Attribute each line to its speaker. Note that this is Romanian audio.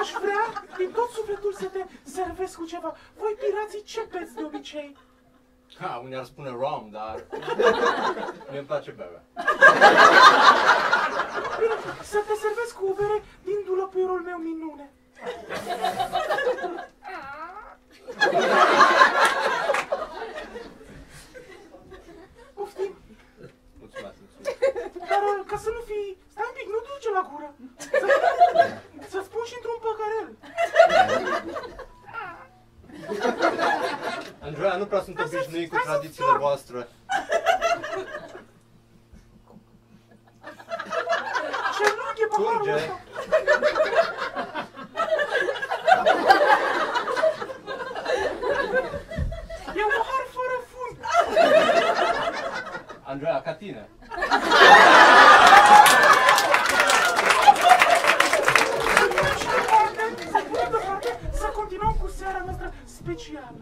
Speaker 1: Aș vrea din tot sufletul să te servesc cu ceva. Voi pirații ce beți de obicei?
Speaker 2: Ha, unii ar spune rom, dar mie-mi place bere.
Speaker 1: Bine, să te servesc cu o bere din dulăpiorul meu minune. Poftim.
Speaker 2: Mulțumesc.
Speaker 1: Dar ca să nu fii... Stai un pic, nu duce la gură. Să-ți pun și într-un păcărel.
Speaker 2: Andreea, nu prea sunt obișnuit cu tradițiile voastre.
Speaker 1: Ce lunghe paharul
Speaker 2: Curge.
Speaker 1: ăsta. E un pahar fără fund.
Speaker 2: Andreea, ca tine.
Speaker 1: Să continuăm cu seara noastră specială.